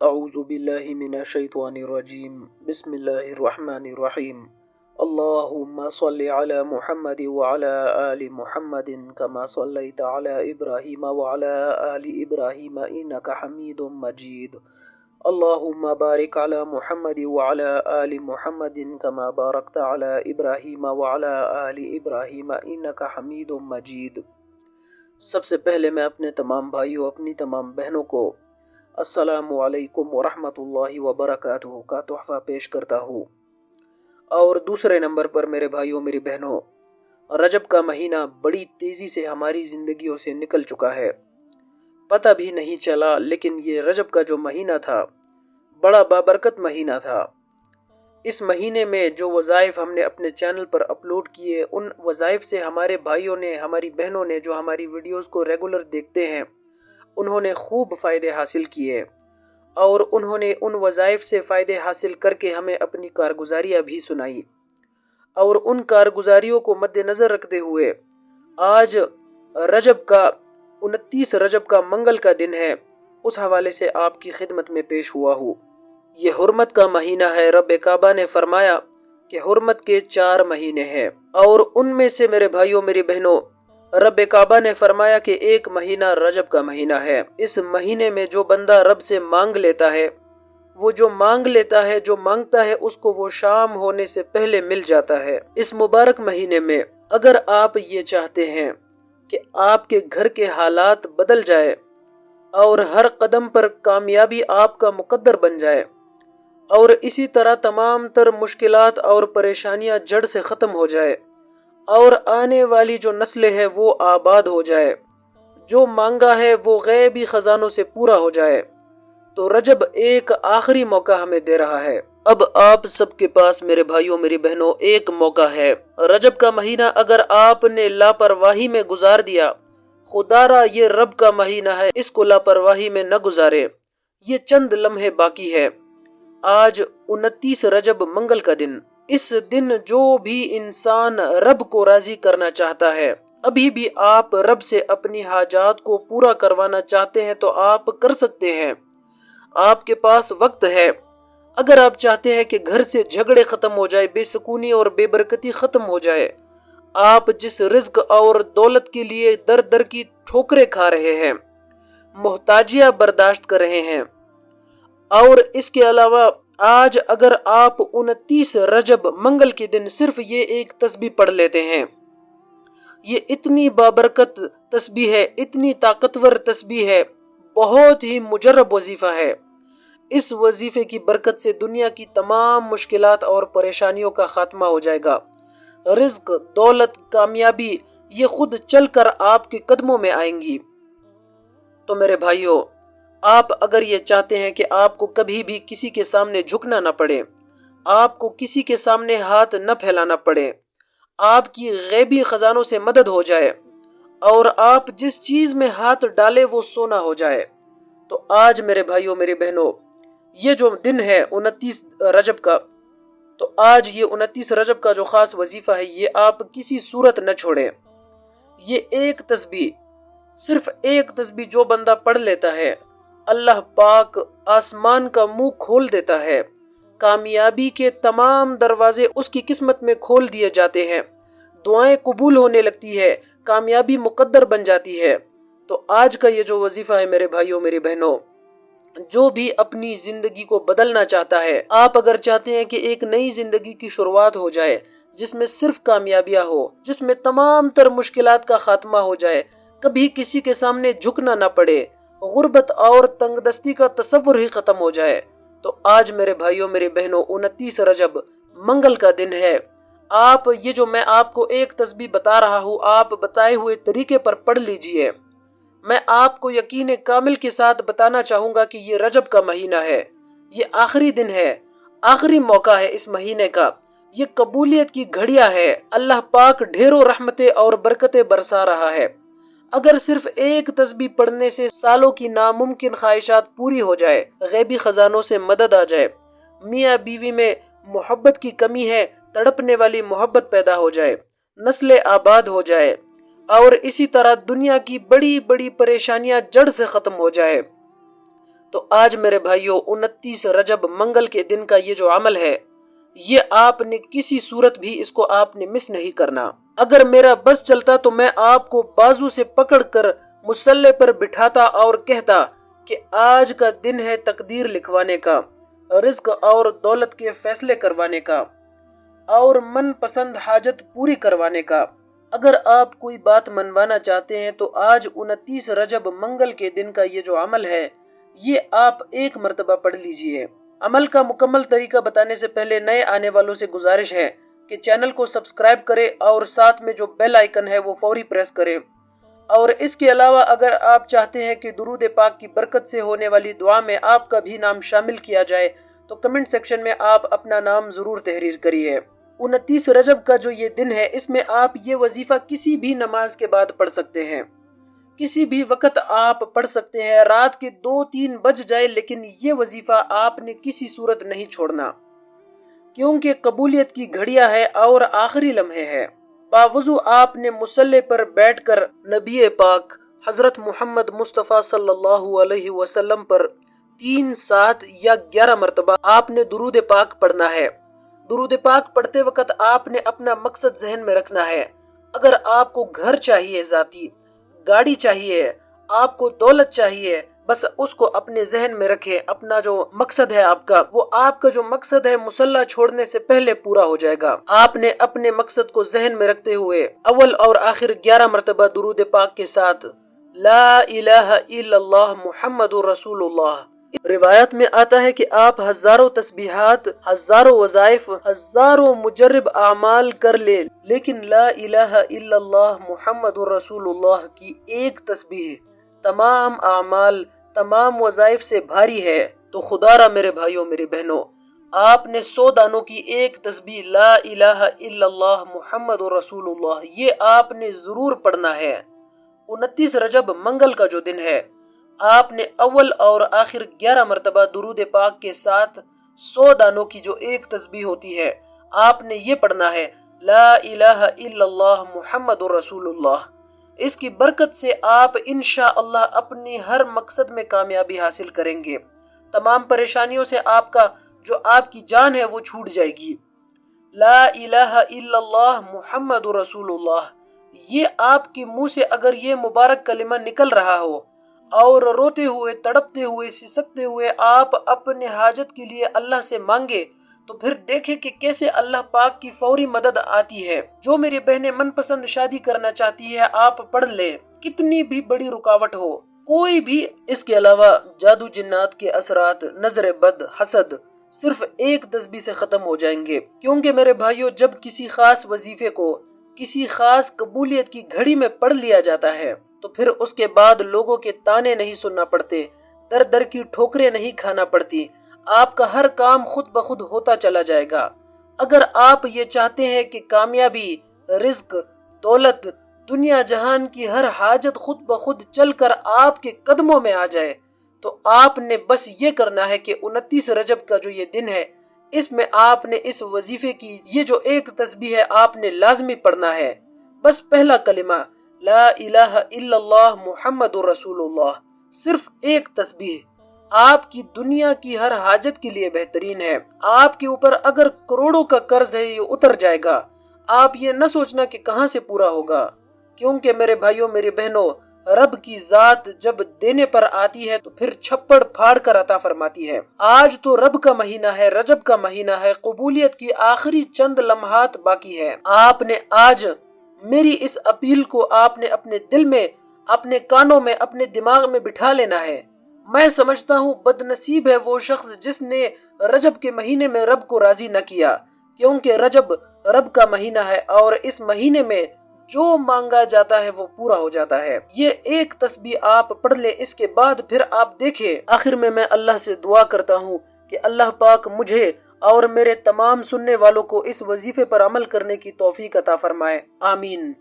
اعوذ باللہ من الشیطان الرجیم بسم اللہ الرحمن الرحیم اللہم صلی علی محمد وعلی آل محمد کما صلیت علی ابراہیم وعلی آل ابراہیم انک حمید مجید اللہم بارک علی محمد وعلی آل محمد کما بارکت علی ابراہیم وعلی آل ابراہیم انک حمید مجید۔ سب سے پہلے میں اپنے تمام بھائیوں اپنی تمام بہنوں کو السلام علیکم ورحمۃ اللہ وبرکاتہ کا تحفہ پیش کرتا ہوں۔ اور دوسرے نمبر پر میرے بھائیوں میری بہنوں، رجب کا مہینہ بڑی تیزی سے ہماری زندگیوں سے نکل چکا ہے، پتہ بھی نہیں چلا، لیکن یہ رجب کا جو مہینہ تھا بڑا بابرکت مہینہ تھا۔ اس مہینے میں جو وظائف ہم نے اپنے چینل پر اپلوڈ کیے، ان وظائف سے ہمارے بھائیوں نے، ہماری بہنوں نے جو ہماری ویڈیوز کو ریگولر دیکھتے ہیں، انہوں نے خوب فائدے حاصل کیے، اور انہوں نے ان وظائف سے فائدے حاصل کر کے ہمیں اپنی کارگزاریاں بھی سنائی، اور ان کارگزاریوں کو مد نظر رکھتے ہوئے آج رجب کا 29 رجب کا منگل کا دن ہے، اس حوالے سے آپ کی خدمت میں پیش ہوا ہوں۔ یہ حرمت کا مہینہ ہے۔ رب کعبہ نے فرمایا کہ حرمت کے 4 مہینے ہیں، اور ان میں سے میرے بھائیوں میری بہنوں، رب کعبہ نے فرمایا کہ ایک مہینہ رجب کا مہینہ ہے۔ اس مہینے میں جو بندہ رب سے مانگ لیتا ہے، وہ جو مانگ لیتا ہے، جو مانگتا ہے، اس کو وہ شام ہونے سے پہلے مل جاتا ہے۔ اس مبارک مہینے میں اگر آپ یہ چاہتے ہیں کہ آپ کے گھر کے حالات بدل جائے اور ہر قدم پر کامیابی آپ کا مقدر بن جائے، اور اسی طرح تمام تر مشکلات اور پریشانیاں جڑ سے ختم ہو جائے، اور آنے والی جو نسلیں ہیں وہ آباد ہو جائے، جو مانگا ہے وہ غیبی خزانوں سے پورا ہو جائے، تو رجب ایک آخری موقع ہمیں دے رہا ہے۔ اب آپ سب کے پاس میرے بھائیوں میری بہنوں ایک موقع ہے۔ رجب کا مہینہ اگر آپ نے لاپرواہی میں گزار دیا، خدا را یہ رب کا مہینہ ہے، اس کو لاپرواہی میں نہ گزارے۔ یہ چند لمحے باقی ہے۔ آج 29 رجب منگل کا دن، اس دن جو بھی انسان رب کو راضی کرنا چاہتا ہے، ابھی بھی آپ رب سے اپنی حاجات کو پورا کروانا چاہتے ہیں تو آپ کر سکتے ہیں، آپ کے پاس وقت ہے۔ اگر آپ چاہتے ہیں کہ گھر سے جھگڑے ختم ہو جائے، بے سکونی اور بے برکتی ختم ہو جائے، آپ جس رزق اور دولت کے لیے در در کی ٹھوکریں کھا رہے ہیں، محتاجیاں برداشت کر رہے ہیں، اور اس کے علاوہ آج اگر آپ 29 رجب منگل کے دن صرف یہ ایک تسبیح پڑھ لیتے ہیں، یہ اتنی بابرکت تسبیح ہے، اتنی طاقتور تسبیح ہے، بہت ہی مجرب وظیفہ ہے۔ اس وظیفے کی برکت سے دنیا کی تمام مشکلات اور پریشانیوں کا خاتمہ ہو جائے گا۔ رزق، دولت، کامیابی یہ خود چل کر آپ کے قدموں میں آئیں گی۔ تو میرے بھائیوں، آپ اگر یہ چاہتے ہیں کہ آپ کو کبھی بھی کسی کے سامنے جھکنا نہ پڑے، آپ کو کسی کے سامنے ہاتھ نہ پھیلانا پڑے، آپ کی غیبی خزانوں سے مدد ہو جائے، اور آپ جس چیز میں ہاتھ ڈالے وہ سونا ہو جائے، تو آج میرے بھائیوں میری بہنوں، یہ جو دن ہے 29 رجب کا، تو آج یہ 29 رجب کا جو خاص وظیفہ ہے، یہ آپ کسی صورت نہ چھوڑیں۔ یہ ایک تسبیح، صرف ایک تسبیح جو بندہ پڑھ لیتا ہے، اللہ پاک آسمان کا منہ کھول دیتا ہے، کامیابی کے تمام دروازے اس کی قسمت میں کھول دیے جاتے ہیں، دعائیں قبول ہونے لگتی ہے، کامیابی مقدر بن جاتی ہے۔ تو آج کا یہ جو وظیفہ ہے میرے بھائیوں میری بہنوں، جو بھی اپنی زندگی کو بدلنا چاہتا ہے، آپ اگر چاہتے ہیں کہ ایک نئی زندگی کی شروعات ہو جائے جس میں صرف کامیابیاں ہو، جس میں تمام تر مشکلات کا خاتمہ ہو جائے، کبھی کسی کے سامنے جھکنا نہ پڑے، غربت اور تنگ دستی کا تصور ہی ختم ہو جائے، تو آج میرے بھائیوں میرے بہنوں 29 رجب منگل کا دن ہے۔ آپ یہ جو میں آپ کو ایک تسبیح بتا رہا ہوں، آپ بتائے ہوئے طریقے پر پڑھ لیجئے۔ میں آپ کو یقین کامل کے ساتھ بتانا چاہوں گا کہ یہ رجب کا مہینہ ہے، یہ آخری دن ہے، آخری موقع ہے اس مہینے کا، یہ قبولیت کی گھڑیاں ہے، اللہ پاک ڈھیروں رحمتیں اور برکتیں برسا رہا ہے۔ اگر صرف ایک تسبیح پڑھنے سے سالوں کی ناممکن خواہشات پوری ہو جائے، غیبی خزانوں سے مدد آ جائے، میاں بیوی میں محبت کی کمی ہے، تڑپنے والی محبت پیدا ہو جائے، نسلیں آباد ہو جائے، اور اسی طرح دنیا کی بڑی بڑی پریشانیاں جڑ سے ختم ہو جائے، تو آج میرے بھائیوں 29 رجب منگل کے دن کا یہ جو عمل ہے، یہ آپ نے کسی صورت بھی اس کو آپ نے مس نہیں کرنا۔ اگر میرا بس چلتا تو میں آپ کو بازو سے پکڑ کر مصلی پر بٹھاتا اور کہتا کہ آج کا دن ہے تقدیر لکھوانے کا، رزق اور دولت کے فیصلے کروانے کا اور من پسند حاجت پوری کروانے کا۔ اگر آپ کوئی بات منوانا چاہتے ہیں تو آج 29 رجب منگل کے دن کا یہ جو عمل ہے، یہ آپ ایک مرتبہ پڑھ لیجئے۔ عمل کا مکمل طریقہ بتانے سے پہلے نئے آنے والوں سے گزارش ہے کہ چینل کو سبسکرائب کرے اور ساتھ میں جو بیل آئیکن ہے وہ فوری پریس کرے۔ اور اس کے علاوہ اگر آپ چاہتے ہیں کہ درود پاک کی برکت سے ہونے والی دعا میں آپ کا بھی نام شامل کیا جائے تو کمنٹ سیکشن میں آپ اپنا نام ضرور تحریر کریے۔ 29 رجب کا جو یہ دن ہے، اس میں آپ یہ وظیفہ کسی بھی نماز کے بعد پڑھ سکتے ہیں، کسی بھی وقت آپ پڑھ سکتے ہیں، رات کے 2-3 بج جائے، لیکن یہ وظیفہ آپ نے کسی صورت نہیں چھوڑنا، کیونکہ قبولیت کی گھڑیاں ہے اور آخری لمحے ہے۔ باوضو آپ نے مصلی پر بیٹھ کر نبی پاک حضرت محمد مصطفیٰ صلی اللہ علیہ وسلم پر 3، 7 یا 11 مرتبہ آپ نے درود پاک پڑھنا ہے۔ درود پاک پڑھتے وقت آپ نے اپنا مقصد ذہن میں رکھنا ہے۔ اگر آپ کو گھر چاہیے، ذاتی گاڑی چاہیے، آپ کو دولت چاہیے، بس اس کو اپنے ذہن میں رکھے۔ اپنا جو مقصد ہے آپ کا جو مقصد ہے مصلی چھوڑنے سے پہلے پورا ہو جائے گا۔ آپ نے اپنے مقصد کو ذہن میں رکھتے ہوئے اول اور آخر 11 مرتبہ درود پاک کے ساتھ لا الہ الا اللہ محمد رسول اللہ۔ روایت میں آتا ہے کہ آپ ہزاروں تسبیحات، ہزاروں وظائف، ہزاروں مجرب اعمال کر لے، لیکن لا الہ الا اللہ محمد رسول اللہ کی ایک تسبیح تمام اعمال، تمام وظائف سے بھاری ہے۔ تو خدا را میرے بھائیوں، میری بہنوں، آپ نے 100 دانوں کی ایک تسبیح لا الہ الا اللہ محمد رسول اللہ یہ آپ نے ضرور پڑھنا ہے۔ 29 رجب منگل کا جو دن ہے، آپ نے اول اور آخر 11 مرتبہ درود پاک کے ساتھ 100 دانوں کی جو ایک تسبیح ہوتی ہے، آپ نے یہ پڑھنا ہے لا الہ الا اللہ محمد رسول اللہ۔ اس کی برکت سے آپ انشاءاللہ اپنی ہر مقصد میں کامیابی حاصل کریں گے۔ تمام پریشانیوں سے آپ کی جان ہے وہ چھوٹ جائے گی۔ لا الہ الا اللہ محمد رسول اللہ، یہ آپ کے منہ سے اگر یہ مبارک کلمہ نکل رہا ہو اور روتے ہوئے، تڑپتے ہوئے، سسکتے ہوئے آپ اپنے حاجت کے لیے اللہ سے مانگے تو پھر دیکھیں کہ کیسے اللہ پاک کی فوری مدد آتی ہے۔ جو میری بہنیں من پسند شادی کرنا چاہتی ہے، آپ پڑھ لیں، کتنی بھی بڑی رکاوٹ ہو، کوئی بھی۔ اس کے علاوہ جادو جنات کے اثرات، نظر بد، حسد صرف ایک تسبیح سے ختم ہو جائیں گے۔ کیونکہ میرے بھائیوں، جب کسی خاص وظیفے کو کسی خاص قبولیت کی گھڑی میں پڑھ لیا جاتا ہے تو پھر اس کے بعد لوگوں کے تانے نہیں سننا پڑتے، در در کی ٹھوکریں نہیں کھانا پڑتی، آپ کا ہر کام خود بخود ہوتا چلا جائے گا۔ اگر آپ یہ چاہتے ہیں کہ کامیابی، رزق، دولت، دنیا جہان کی ہر حاجت خود بخود چل کر آپ کے قدموں میں آ جائے تو آپ نے بس یہ کرنا ہے کہ 29 رجب کا جو یہ دن ہے، اس میں آپ نے اس وظیفے کی یہ جو ایک تسبیح ہے آپ نے لازمی پڑھنا ہے۔ بس پہلا کلمہ لا الہ الا اللہ محمد رسول اللہ، صرف ایک تسبیح آپ کی دنیا کی ہر حاجت کے لیے بہترین ہے۔ آپ کے اوپر اگر کروڑوں کا قرض ہے، یہ اتر جائے گا۔ آپ یہ نہ سوچنا کہ کہاں سے پورا ہوگا، کیونکہ میرے بھائیوں، میری بہنوں، رب کی ذات جب دینے پر آتی ہے تو پھر چھپڑ پھاڑ کر عطا فرماتی ہے۔ آج تو رب کا مہینہ ہے، رجب کا مہینہ ہے، قبولیت کی آخری چند لمحات باقی ہے۔ آپ نے آج میری اس اپیل کو آپ نے اپنے دل میں، اپنے کانوں میں، اپنے دماغ میں بٹھا لینا ہے۔ میں سمجھتا ہوں بد نصیب ہے وہ شخص جس نے رجب کے مہینے میں رب کو راضی نہ کیا، کیونکہ رجب رب کا مہینہ ہے اور اس مہینے میں جو مانگا جاتا ہے وہ پورا ہو جاتا ہے۔ یہ ایک تسبیح آپ پڑھ لیں، اس کے بعد پھر آپ دیکھیں۔ آخر میں اللہ سے دعا کرتا ہوں کہ اللہ پاک مجھے اور میرے تمام سننے والوں کو اس وظیفے پر عمل کرنے کی توفیق عطا فرمائے، آمین۔